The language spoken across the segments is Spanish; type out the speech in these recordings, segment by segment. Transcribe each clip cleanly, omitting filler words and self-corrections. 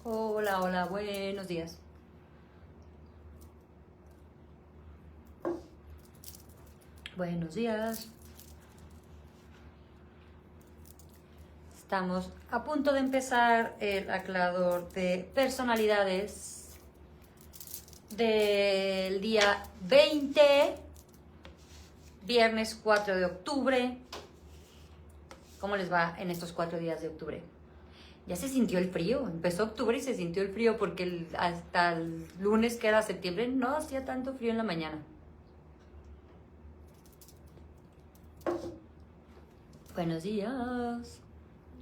Hola, hola, buenos días. Buenos días. Estamos a punto de empezar el aclarador de personalidades del día 20, viernes 4 de octubre. ¿Cómo les va en estos 4 días de octubre? Ya se sintió el frío, empezó octubre y se sintió el frío porque hasta el lunes que era septiembre no hacía tanto frío en la mañana. Buenos días.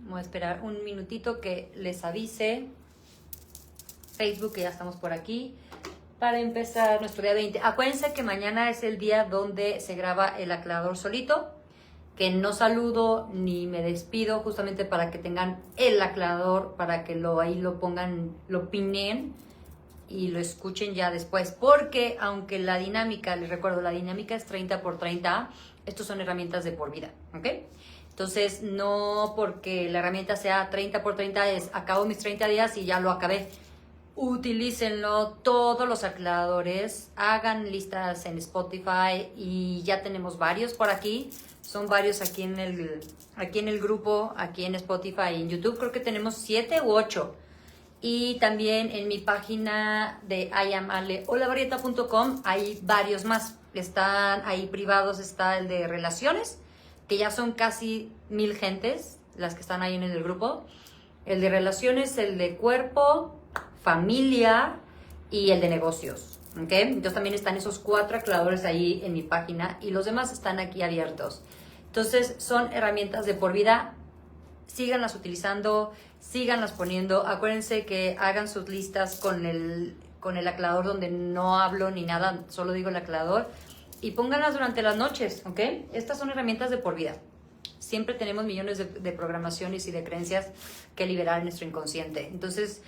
Voy a esperar un minutito que les avise Facebook que ya estamos por aquí para empezar nuestro día 20. Acuérdense que mañana es el día donde se graba el aclarador solito, que no saludo ni me despido, justamente para que tengan el aclarador, para que ahí lo pongan, lo pinen y lo escuchen ya después, porque aunque la dinámica, les recuerdo, la dinámica es 30 por 30, estos son herramientas de por vida, ¿ok? Entonces, no porque la herramienta sea 30 por 30 es acabo mis 30 días y ya lo acabé. Utilícenlo todos los aclaradores, hagan listas en Spotify y ya tenemos varios por aquí. Son varios aquí en el grupo, aquí en Spotify y en YouTube. Creo que tenemos 7 u 8. Y también en mi página de iamaleolavarrieta.com hay varios más. Están ahí privados, está el de relaciones, que ya son casi 1000 gentes las que están ahí en el grupo. El de relaciones, el de cuerpo, familia y el de negocios. ¿Ok? Entonces también están esos 4 aclaradores ahí en mi página y los demás están aquí abiertos. Entonces son herramientas de por vida. Síganlas utilizando, síganlas poniendo. Acuérdense que hagan sus listas con el aclarador donde no hablo ni nada, solo digo el aclarador. Y pónganlas durante las noches, ¿ok? Estas son herramientas de por vida. Siempre tenemos millones de programaciones y de creencias que liberar en nuestro inconsciente. Entonces,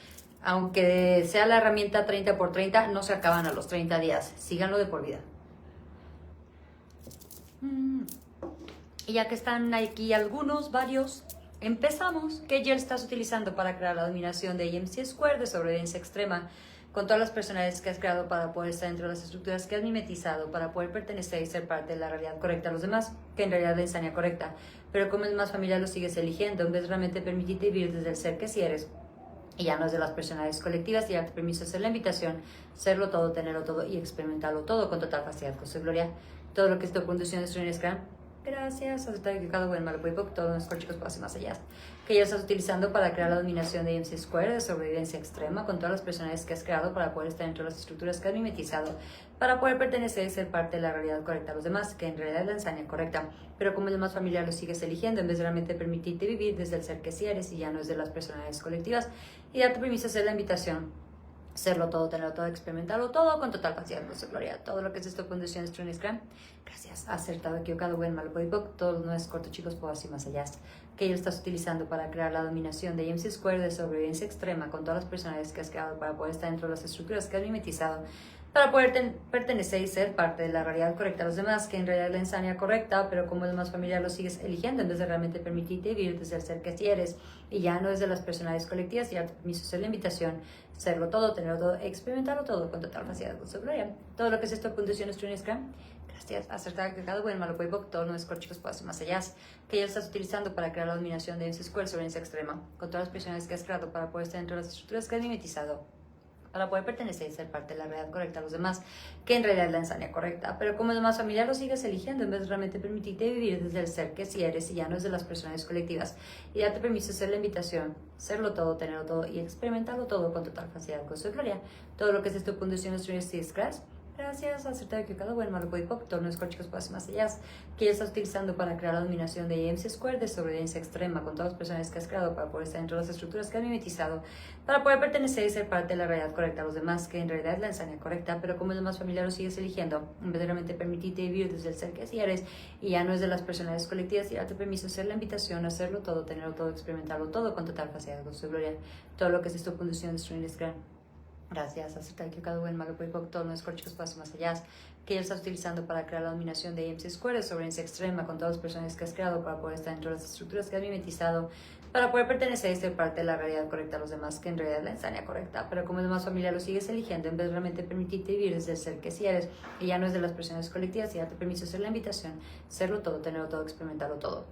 aunque sea la herramienta 30 por 30, no se acaban a los 30 días. Síganlo de por vida. Y ya que están aquí varios, empezamos. ¿Qué gel estás utilizando para crear la dominación de EMC Square de sobrevivencia extrema? Con todas las personalidades que has creado para poder estar dentro de las estructuras que has mimetizado, para poder pertenecer y ser parte de la realidad correcta a los demás, que en realidad es la insanía correcta. Pero como es más familiar, lo sigues eligiendo, en vez de realmente permitirte vivir desde el ser que sí eres. Y ya no es de las personalidades colectivas y darte permiso de hacer la invitación, serlo todo, tenerlo todo y experimentarlo todo con total facilidad, con su gloria. Todo lo que es tu conducción de destruir Scrum. Gracias, aceptar que cada buen malo puede todo nuestro chicos pase más allá. Que ya estás utilizando para crear la dominación de EMC Square de sobrevivencia extrema con todas las personalidades que has creado para poder estar dentro de las estructuras que has mimetizado, para poder pertenecer y ser parte de la realidad correcta a los demás, que en realidad es la ensaña correcta. Pero como es más familiar, lo sigues eligiendo en vez de realmente permitirte vivir desde el ser que sí eres y ya no es de las personalidades colectivas. Y darte permiso a hacer la invitación. Serlo todo, tenerlo todo, experimentarlo todo con total facilidad, con su gloria. Todo lo que es esta condición es True Scrum. Gracias. Acertado, equivocado, buen, malo, book. Todos los nuevos cortos, chicos, puedo así más allá. Que ya estás utilizando para crear la dominación de EMC Square de sobrevivencia extrema con todas las personalidades que has creado para poder estar dentro de las estructuras que has mimetizado, para poder pertenecer y ser parte de la realidad correcta a los demás, que en realidad es la insanía correcta, pero como es más familiar lo sigues eligiendo en vez de realmente permitirte vivir desde el ser que sí eres y ya no es de las personalidades colectivas y darte permiso hacer la invitación, serlo todo, tenerlo todo, experimentarlo todo con total facilidad, con su gloria. Todo lo que es esto, condiciones, True Scrum. Gracias. Acertar que cada buen malo puede todos nuestros chicos pasos más allá, que ya estás utilizando para crear la dominación de EMC Square sobre extrema, con todas las personalidades que has creado para poder estar dentro de las estructuras que has mimetizado, para poder pertenecer y ser parte de la realidad correcta a los demás, que en realidad es la insanía correcta. Pero como es más familiar, lo sigues eligiendo en vez de realmente permitirte vivir desde el ser que sí eres y ya no es de las personas colectivas. Y date permiso de hacer la invitación, serlo todo, tenerlo todo y experimentarlo todo con total facilidad, con su gloria. Todo lo que es esto, condición de Scratch. Gracias, acertado que cada buen malo puede todos los chicos pasos más allá, que ya estás utilizando para crear la dominación de EMC Square de sobrevivencia extrema con todas las personas que has creado para poder estar dentro de las estructuras que has mimetizado, para poder pertenecer y ser parte de la realidad correcta a los demás, que en realidad es la ensaña correcta, pero como es lo más familiar lo sigues eligiendo, en vez de realmente permitirte vivir desde el ser que así eres y ya no es de las personalidades colectivas y darte permiso hacer la invitación, hacerlo todo, tenerlo todo, experimentarlo todo con total facilidad, con su gloria. Todo lo que es esto, condición de String Scrum. Gracias, aceptar que cada buen malo puede todo no es corchicos pasos más allá, que él estás utilizando para crear la dominación de MC Square sobre esa extrema con todas las personas que has creado para poder estar dentro de las estructuras que has mimetizado, para poder pertenecer y ser parte de la realidad correcta a los demás, que en realidad es la insania correcta, pero como es más familiar lo sigues eligiendo en vez de realmente permitirte vivir desde el ser que sí eres, y ya no es de las personas colectivas y darte permiso hacer la invitación, serlo todo, tenerlo todo, experimentarlo todo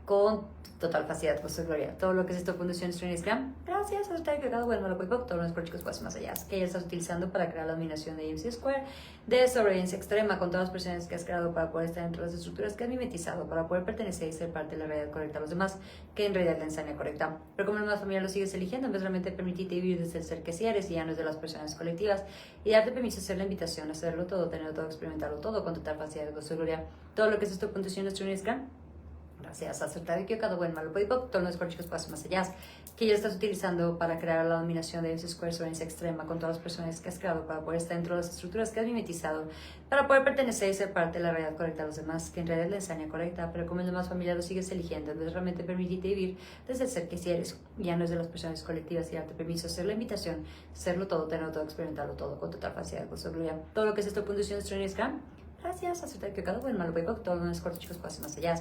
con total facilidad, pues gloria. Todo lo que es esta fundación Instagram, gracias a usted que cada bueno lo puede todos los chicos pues más allá, que ya estás utilizando para crear la dominación de MC Square, de desobediencia extrema con todas las personas que has creado para poder estar dentro de las estructuras que has mimetizado, para poder pertenecer y ser parte de la realidad correcta a los demás, que en realidad la insania correcta. Pero como la más familiar lo sigues eligiendo, en vez de realmente permitirte vivir desde el ser que sí eres y ya no es de las personas colectivas, y darte permiso hacer la invitación, hacerlo todo, tenerlo todo, experimentarlo todo con total facilidad, gozo, gloria. Todo lo que es esta fundación Instagram, gracias a acertar que cada buen malo puede todos los chicos pasos más allá, que ya estás utilizando para crear la dominación de MC Square sobre esa extrema con todas las personas que has creado para poder estar dentro de las estructuras que has mimetizado, para poder pertenecer y ser parte de la realidad correcta a los demás, que en realidad es la insania correcta, pero como es lo más familiar lo sigues eligiendo, entonces realmente permitirte vivir desde el ser que si eres, ya no es de las personas colectivas y darte permiso, hacer la invitación, serlo todo, tenerlo todo, experimentarlo todo con total facilidad, con gloria. Todo lo que es esta fundación de Instagram, gracias a acertar que cada buen malo puede todos los cortos chicos pasos más allá,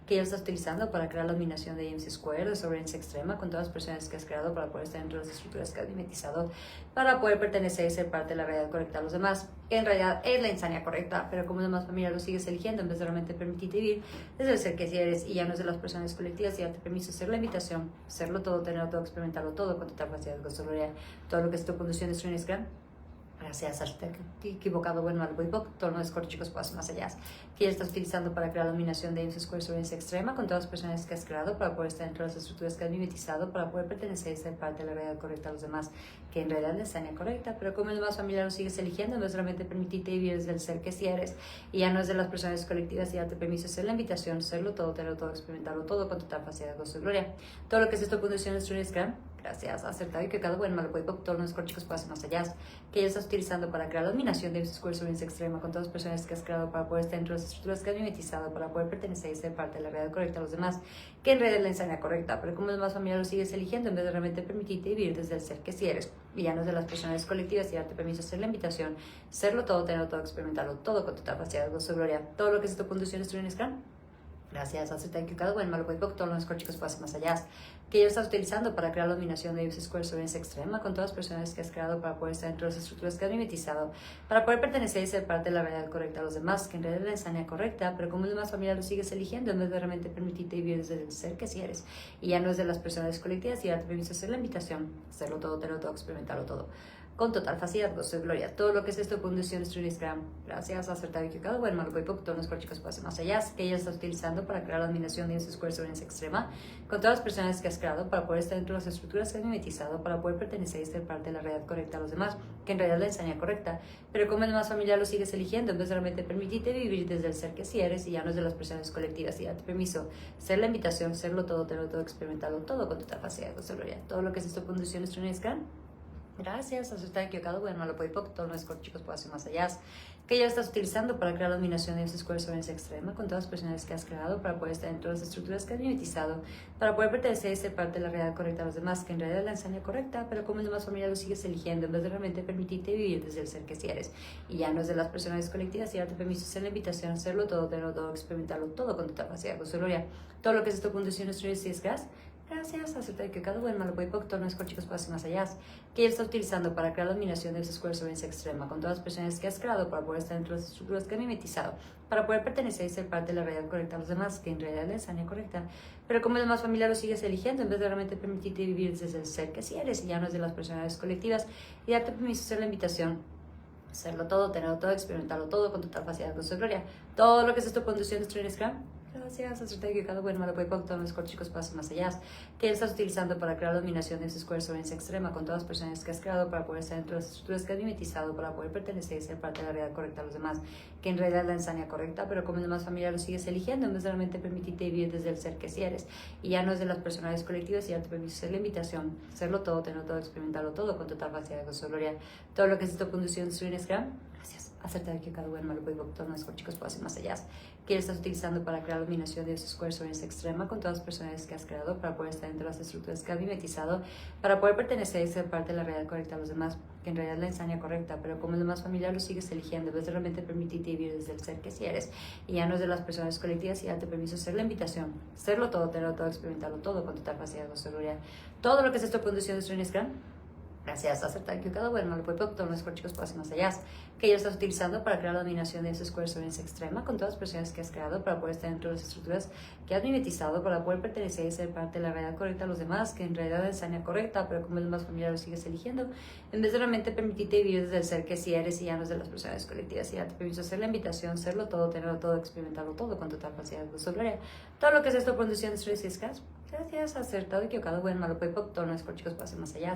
que ya estás utilizando para crear la dominación de MC Square, de soberanía extrema, con todas las personas que has creado para poder estar dentro de las estructuras que has mimetizado, para poder pertenecer y ser parte de la realidad correcta a los demás, que en realidad es la insania correcta, pero como demás familia lo sigues eligiendo en vez de realmente permitirte vivir desde el ser que si eres y ya no es de las personas colectivas y darte permiso hacer la invitación, hacerlo todo, tenerlo todo, experimentarlo todo con total facilidad, gozo, gloria. Todo lo que es tu conducción de Instagram, gracias al equivocado, bueno, al muy poco, todos los cortos chicos pasos más allá, que ya estás utilizando para crear la dominación de MC Square sobre esa extrema con todas las personas que has creado para poder estar dentro de las estructuras que has mimetizado, para poder pertenecer y ser parte de la realidad correcta a los demás, que en realidad es la insania correcta, pero como el más familiar lo sigues eligiendo, en vez de realmente permitirte vivir desde el ser que sí eres, y ya no es de las personas colectivas y darte permiso hacer la invitación, serlo todo, tenerlo todo, experimentarlo todo con total facilidad, gozo y gloria. Todo lo que es esta fundación de Instagram, gracias, acertado y que cada buen malo puede todos los chicos pasen más allá, que ya estás utilizando para crear la dominación de MC Square sobre esa extrema con todas las personas que has creado para poder estar dentro de las estructuras que has mimetizado, para poder pertenecer y ser parte de la realidad correcta a los demás, que en realidad es la insania correcta, pero como es más familiar lo sigues eligiendo en vez de realmente permitirte vivir desde el ser que sí eres, y ya no es de las personas colectivas y darte permiso hacer la invitación, serlo todo, tenerlo todo, experimentarlo todo con total facilidad, gozo, gloria. Todo lo que es esta conducción es Instagram, gracias a aceptar que cada buen malo puede todos los chicos pasen más allá, que ya estás utilizando para crear la dominación de MC Square sobre esa extrema con todas las personas que has creado para poder estar dentro de las estructuras que has mimetizado, para poder pertenecer y ser parte de la realidad correcta a los demás, que en realidad es la insania correcta, pero como es más familiar lo sigues eligiendo en vez de realmente permitirte vivir desde el ser que sí eres, y ya no es de las personas colectivas y darte permiso hacer la invitación, hacerlo todo, tenerlo todo, experimentarlo todo con total facilidad, gozo y gloria. Todo lo que es esto, fundación de Instagram, gracias a acertar y que cada buen malo puede todos los chicos pasen más allá, que ella está utilizando para crear la dominación de MC Square sobre esa extrema, con todas las personas que has creado para poder estar dentro de las estructuras que has mimetizado, para poder pertenecer y ser parte de la realidad correcta a los demás, que en realidad es la insania correcta, pero como el más familiar lo sigues eligiendo, en vez de realmente permitirte vivir desde el ser que sí eres y ya no es de las personas colectivas y darte permiso, ser la invitación, serlo todo, tenerlo todo, experimentarlo todo con total facilidad, gozo y gloria. Todo lo que es esto, fundación de Instagram, gracias, a su estar equivocado, bueno, lo puede poco, todos los chicos pueden hacer más allá, que ya estás utilizando para crear la dominación de MC Square sobre esa extrema con todas las personas que has creado para poder estar dentro de las estructuras que has mimetizado, para poder pertenecer y ser parte de la realidad correcta a los demás, que en realidad es la insania correcta, pero como el demás familiar lo sigues eligiendo en vez de realmente permitirte vivir desde el ser que sí eres, y ya no es de las personas colectivas y darte permiso hacer la invitación, hacerlo todo, tenerlo todo, experimentarlo todo con total facilidad, gozo y gloria. Todo lo que es esta fundación es gracias, aceptar que cada buen malo puede todos los chicos pasen más allá, que él está utilizando para crear la dominación de ese Square sobre esa extrema con todas las personas que has creado para poder estar dentro de las estructuras que has mimetizado, para poder pertenecer y ser parte de la realidad correcta a los demás, que en realidad es la insania correcta, pero como el demás familiar lo sigues eligiendo en vez de realmente permitirte vivir desde el ser que sí eres y ya no es de las personas colectivas y darte permiso hacer la invitación, hacerlo todo, tenerlo todo, experimentarlo todo con total facilidad, gozo y gloria. Todo lo que es esto conducción de Instagram, gracias, acerté que cada bueno malo puede todos los cortos chicos pasen más allá, que él estás utilizando para crear la dominación de ese Square sobre esa extrema con todas las personas que has creado para poder estar dentro de las estructuras que has mimetizado, para poder pertenecer y ser parte de la realidad correcta a los demás, que en realidad es la insania correcta, pero como el demás familiar lo sigues eligiendo en vez de realmente permitirte vivir desde el ser que sí eres, y ya no es de las personalidades colectivas y ya te permite hacer la invitación, hacerlo todo, tenerlo todo, experimentarlo todo con total facilidad, gozo, gloria. Todo lo que es esta conducción de Instagram, Gracias. Acertado, equivocado, bueno, malo, puede, todo, no es chicos, puedo hacer más allá. Que estás utilizando para crear la dominación de ese square sobre esa extrema con todas las personalidades que has creado para poder estar dentro de las estructuras que has mimetizado, para poder pertenecer y ser parte de la realidad correcta a los demás, que en realidad es la ensaña correcta, pero como es lo más familiar lo sigues eligiendo, en vez de realmente permitirte vivir desde el ser que sí eres, y ya no es de las personas colectivas, y date permiso hacer la invitación, serlo todo, tenerlo todo, experimentarlo todo con total facilidad, seguridad. Todo lo que es esto conduciendo es un Scrum. Gracias, acertar que cada bueno, lo puede todo nuestro chicos puede hacer más allá, que ya estás utilizando para crear la dominación de ese square sobre esa extrema con todas las personas que has creado para poder estar dentro de las estructuras que has mimetizado para poder pertenecer y ser parte de la realidad correcta a los demás, que en realidad es la correcta, pero como es más familiar lo sigues eligiendo, en vez de realmente permitirte vivir desde el ser que sí eres y ya no es de las personas colectivas, y ya te permiso hacer la invitación, serlo todo, tenerlo todo, experimentarlo todo con total facilidad, gozo, gloria. Todo lo que es esto, conducción de estrés y escas. Gracias, acertado, equivocado, bueno, malo, puede todo nuestro chicos puede hacer más allá,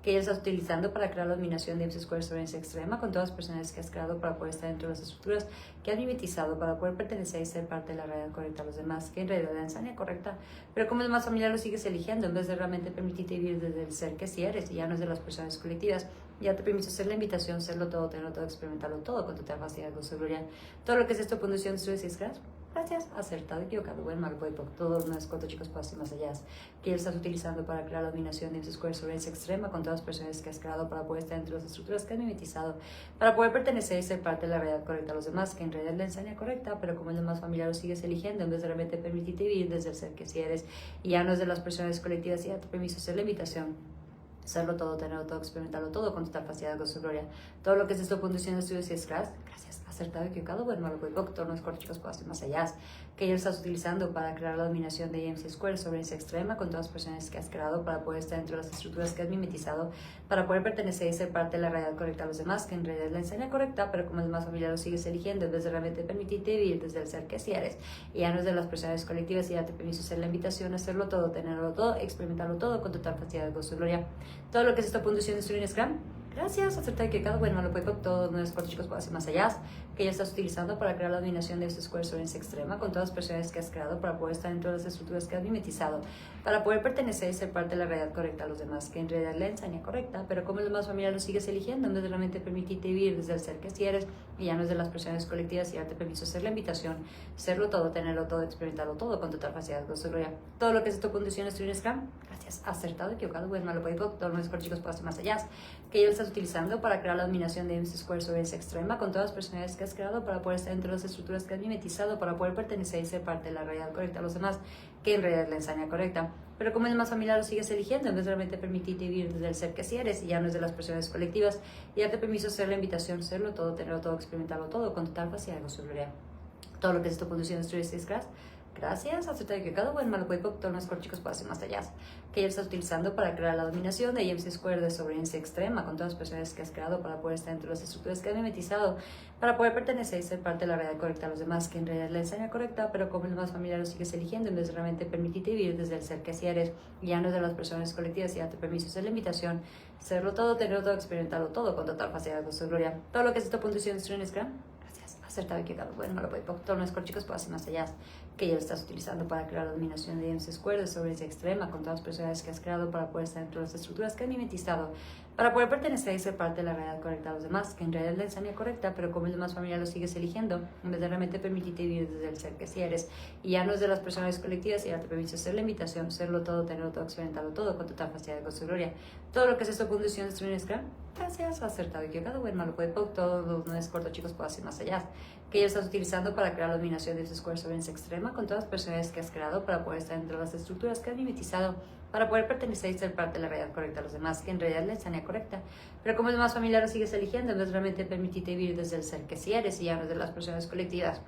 que ya estás utilizando para crear la dominación de MC-square sobre esa extrema con todas las personas que has creado para poder estar dentro de las estructuras que has mimetizado para poder pertenecer y ser parte de la realidad correcta a los demás, que en realidad es la ensaña correcta, pero como es más familiar lo sigues eligiendo en vez de realmente permitirte vivir desde el ser que sí eres y ya no es de las personas colectivas. Ya te permiso hacer la invitación, serlo todo, tenerlo todo, experimentarlo todo con total facilidad, gozo, gloria. Todo lo que es esto, conducción, estrés y escras. Gracias, acertado, equivocado, bueno, malo, puede, todos los cuatro chicos pasos más allá, que ya estás utilizando para crear la dominación de MC-square sobre esa extrema con todas las personas que has creado para poder estar dentro de las estructuras que has mimetizado, para poder pertenecer y ser parte de la realidad correcta a los demás, que en realidad es la enseña correcta, pero como es lo más familiar lo sigues eligiendo en vez de realmente permitirte vivir desde el ser que sí eres y ya no es de las personas colectivas, y ya te permiso hacer la invitación, hacerlo todo, tenerlo todo, experimentarlo todo con total facilidad, gozo, gloria. Todo lo que es esto, conduciendo estudios y escras. Gracias, acertado, equivocado, bueno, malo, puede, todo no es corto, chicos, puedo hacer más allá, que ya estás utilizando para crear la dominación de MC-square sobre esa extrema con todas las personas que has creado para poder estar dentro de las estructuras que has mimetizado, para poder pertenecer y ser parte de la realidad correcta a los demás, que en realidad es la enseña correcta, pero como es más familiar lo sigues eligiendo en vez de realmente permitirte vivir desde el ser que sí eres, y ya no es de las personas colectivas, y ya te permiso hacer la invitación, hacerlo todo, tenerlo todo, experimentarlo todo con total facilidad, gozo, gloria. Todo lo que es esta puntuación de Student Scrum. Gracias, acertar que cada bueno, lo puede con todos nuestros chicos pueden hacer más allá, que ya estás utilizando para crear la dominación de este square sobre esa extrema con todas las personas que has creado para poder estar dentro de las estructuras que has mimetizado, para poder pertenecer y ser parte de la realidad correcta a los demás, que en realidad es la enseña correcta, pero como es lo más familiar lo sigues eligiendo en vez de realmente permitirte vivir desde el ser que sí eres y ya no es de las personas colectivas, y darte permiso hacer la invitación, serlo todo, tenerlo todo, experimentarlo todo con total facilidad, gozo, gloria. Todo lo que es tu condición es Student Scrum. Gracias, acertado, equivocado, bueno, lo puede con todos nuestros chicos pueden hacer más allá, que ya estás utilizando para crear la dominación de MC-square sobre esa extrema con todas las personalidades que has creado para poder estar dentro de las estructuras que has mimetizado, para poder pertenecer y ser parte de la realidad correcta a los demás, que en realidad es la ensaña correcta. Pero como es más familiar lo sigues eligiendo en vez de realmente permitirte vivir desde el ser que sí eres y ya no es de las personas colectivas, y darte permiso hacer la invitación, serlo todo, tenerlo todo, experimentarlo todo con total facilidad, gozo, gloria. Todo lo que es tu conducción de estrés y escras. Gracias, acepta que cada buen malo puede todos los chicos pueden hacer más allá, que ya estás utilizando para crear la dominación de MC-square de sobre ese extrema con todas las personas que has creado para poder estar dentro de las estructuras que has mimetizado, para poder pertenecer y ser parte de la realidad correcta a los demás, que en realidad es la enseña correcta, pero como el más familiar lo sigues eligiendo en vez de realmente permitirte vivir desde el ser que sí eres y ya no es de las personas colectivas, y ya te permiso hacer la invitación, serlo todo, tenerlo todo, experimentarlo todo con total facilidad, gozo, gloria. Todo lo que es esta puntuación de Student Scrum. Acertado, equivocado, bueno, malo, puede todos los chicos pueden hacer más allá, que ya lo estás utilizando para crear la dominación de MC-square sobre esa extrema con todas las personas que has creado para poder estar dentro de las estructuras que has mimetizado, para poder pertenecer y ser parte de la realidad correcta a los demás, que en realidad es la enseña correcta, pero como el más familiar lo sigues eligiendo en vez de realmente permitirte vivir desde el ser que sí eres y ya no es de las personas colectivas, y ya te permiso hacer la invitación, serlo todo, tenerlo todo, experimentarlo todo con total facilidad, gozo, gloria. Todo lo que es esta conducción de Student Scrum. Gracias, acertado, equivocado, bueno, malo, puede todos los nueve cortos chicos pueden hacer más allá, que ya estás utilizando para crear la dominación de ese square sobre esa extrema con todas las personas que has creado para poder estar dentro de las estructuras que has mimetizado, para poder pertenecer y ser parte de la realidad correcta a los demás, que en realidad es la enseña correcta, pero como es más familiar lo sigues eligiendo en vez de realmente permitirte vivir desde el ser que sí eres y ya no es de las personas colectivas,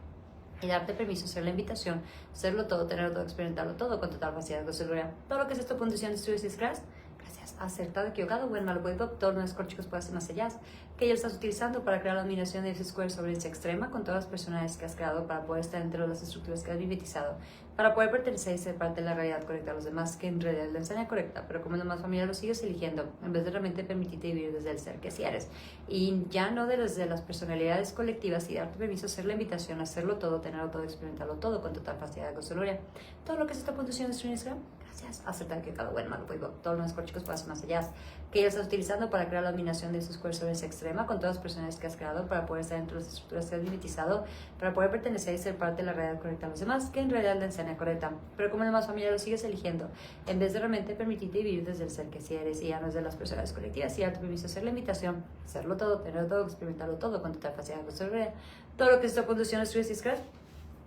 y darte permiso, hacer la invitación, hacerlo todo, tenerlo todo, experimentarlo todo con total facilidad, gozo, gloria. Todo lo que es esta condición de estudios y scratch. Gracias, acertado, equivocado, bueno, malo, puede todos los chicos pueden hacer más allá, que ya estás utilizando para crear la dominación de ese square sobre esa extrema con todas las personas que has creado para poder estar dentro de las estructuras que has mimetizado, para poder pertenecer y ser parte de la realidad correcta de los demás, que en realidad es la enseña correcta, pero como es lo más familiar lo sigues eligiendo, en vez de realmente permitirte vivir desde el ser que sí eres, y ya no desde las personalidades colectivas, y darte permiso, hacer la invitación, hacerlo todo, tenerlo todo, experimentarlo todo con total facilidad, gozo, gloria. Todo lo que es esta puntuación de Instagram, gracias, aceptar que cada bueno, malo, pues, todos los chicos pueden hacer más allá, que ya estás utilizando para crear la dominación de esos cuerpos extrema con todas las personas que has creado, para poder estar dentro de las estructuras que has limitizado, para poder pertenecer y ser parte de la realidad correcta a los demás, que en realidad la enseña correcta, pero como el más familiar lo sigues eligiendo, en vez de realmente permitirte vivir desde el ser que sí eres, y ya no es de las personas colectivas, y darte permiso, hacer la invitación, hacerlo todo, tenerlo todo, experimentarlo todo con total facilidad, todo lo que es esta puntuación de Stress y Scratch.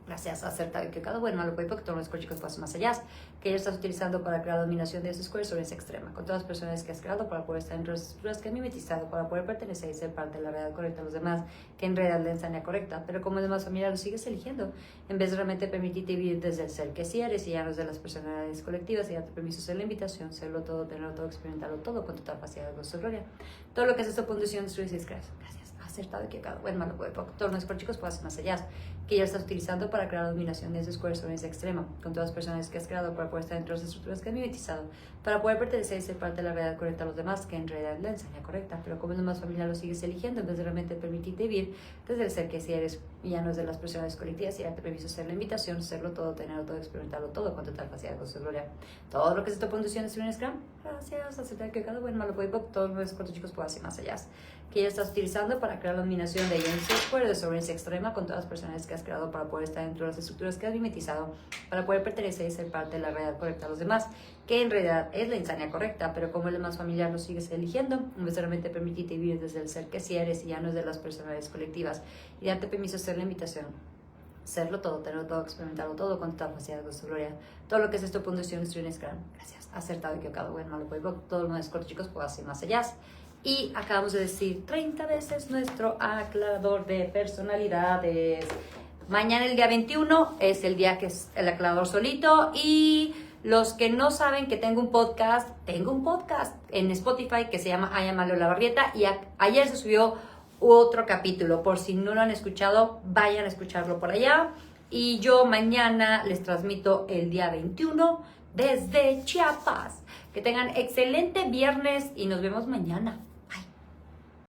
Gracias, acertar que cada bueno, malo, porque todos los chicos pasan más allá, que ya estás utilizando para crear la dominación de esos squares sobre esa extrema, con todas las personas que has creado para poder estar dentro de las estructuras que has mimetizado, para poder pertenecer y ser parte de la realidad correcta a los demás, que en realidad la enseña correcta, pero como demás familia lo sigues eligiendo, en vez de realmente permitirte vivir desde el ser que sí eres, y ya no es de las personalidades colectivas, y darte permiso hacer la invitación, serlo todo, tenerlo todo, experimentarlo todo con total facilidad, gozo, gloria. Todo lo que es esta puntuación de Stress y Scratch. Gracias, acertado, equivocado, bueno, malo, puede poco, todos los chicos pueden hacer más allá, que ya estás utilizando para crear la dominación de ese square sobre ese extremo, con todas las personas que has creado para poder estar dentro de las estructuras que has mimetizado, para poder pertenecer y ser parte de la realidad correcta a los demás, que en realidad es la enseña correcta, pero como es lo más familiar lo sigues eligiendo, en vez de realmente permitirte vivir desde el ser que sí eres, y ya no es de las personas colectivas, y darte permiso hacer la invitación, hacerlo todo, tenerlo todo, experimentarlo todo con total facilidad, gozo, gloria. Todo lo que es esta puntuación de un Scrum, gracias, aceptar que cada buen malo puede, todos los cuatro chicos pueden hacer más allá, que ya estás utilizando para crear la dominación de ese square de sobre ese extrema, con todas las personas que has creado para poder estar dentro de las estructuras que has mimetizado, para poder pertenecer y ser parte de la realidad correcta a los demás, que en realidad es la insania correcta, pero como es más familiar lo sigues eligiendo, en vez de realmente permitirte vivir desde el ser que sí eres, y ya no es de las personalidades colectivas, y darte permiso hacer la invitación, hacerlo todo, tenerlo todo, experimentarlo todo con toda facilidad, gozo, gloria. Todo lo que es esto, puntuación, Stream Scrum. Gracias, acertado, equivocado, bueno, malo, pues, todos los demás chicos puedo hacer más allá. Y acabamos de decir 30 veces nuestro aclarador de personalidades. Mañana, el día 21, es el día que es el aclarador solito. Y los que no saben que tengo un podcast en Spotify que se llama I Am Ale Olavarrieta. Y ayer se subió otro capítulo. Por si no lo han escuchado, vayan a escucharlo por allá. Y yo mañana les transmito el día 21 desde Chiapas. Que tengan excelente viernes y nos vemos mañana.